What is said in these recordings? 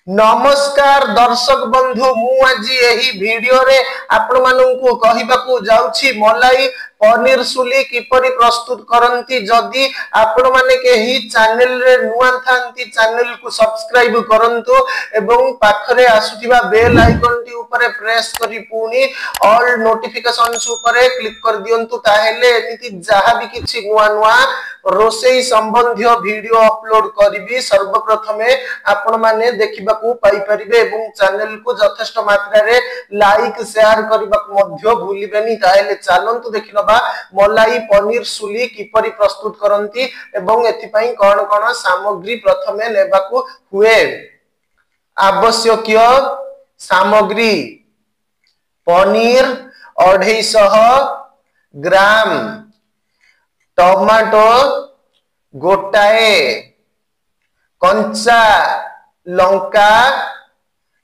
नमस्कार दर्शक बंधु मु आज यही वीडियो रे आपण माननकु कहिबाकू जाउछि मलाई पनीर सुली किपरि प्रस्तुत करंती। जदि आपण माने केही चैनल रे नुआ थांती चैनल को सब्सक्राइब करंतु एवं पाखरे आसुथिबा बेल आइकन टी ऊपर प्रेस करी पुनी ऑल नोटिफिकेशंस ऊपर क्लिक कर दियंतु ताहेले एमिति जहा भी किछि नुआ नुआ रोसेई संबंधी वीडियो अपलोड करिवि सर्वप्रथमे आपण माने देखिबा को पाई परिबे एवं चैनल को यथेष्ट मात्रा रे लाइक शेयर करबा को मध्य भूलिबेनी। ताहेले चलंतु देखिनबा मलाई पनीर सुली किपरि प्रस्तुत करंती एवं एथि पई कोन कोन सामग्री प्रथमे लेबा को हुए। आवश्यक सामग्री पनीर 250 ग्राम, टमाटो गोटाए, कंचा लंका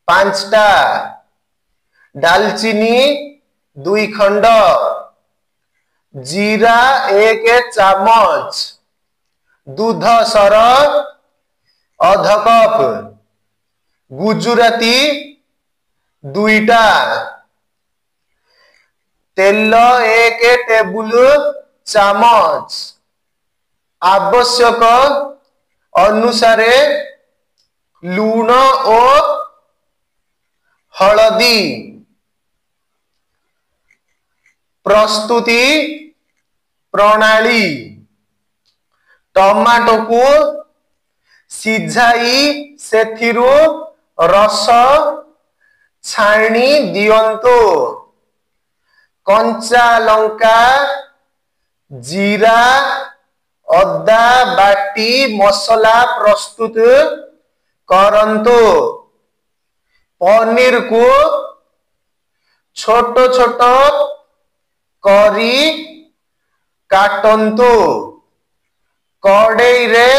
5टा, दालचीनी 2 खंड, जीरा 1 चामच, दूध सर आधा कप, गुजराती 2टा, तेल 1 टेबुल चामच, आवश्यक अनुसारे लूण और हलदी। प्रस्तुति प्रणाली टमाटो को सिझाई सेथिरु रस छाणी दियंतो, कंचा लंका जीरा अदा बाटी मसला प्रस्तुत करंतु। पनीर को छोट छोट करी काटंतु, कड़ाई रे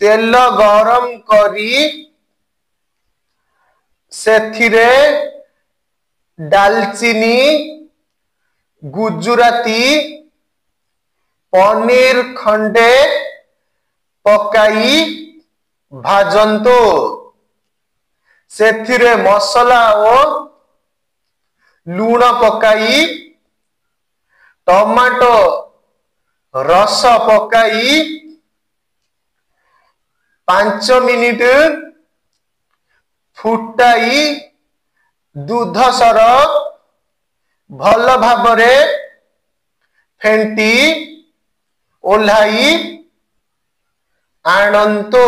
तेल गरम करी सेथिरे दालचीनी गुजराती पनीर खंडे पकाई भाजंतो, सेथिरे मसला और लूण पकाई टमाटो रस पकाई 5 मिनिट फुटाई दूध सर भल भाबरे फेंटी ओल्हाई आणंतो।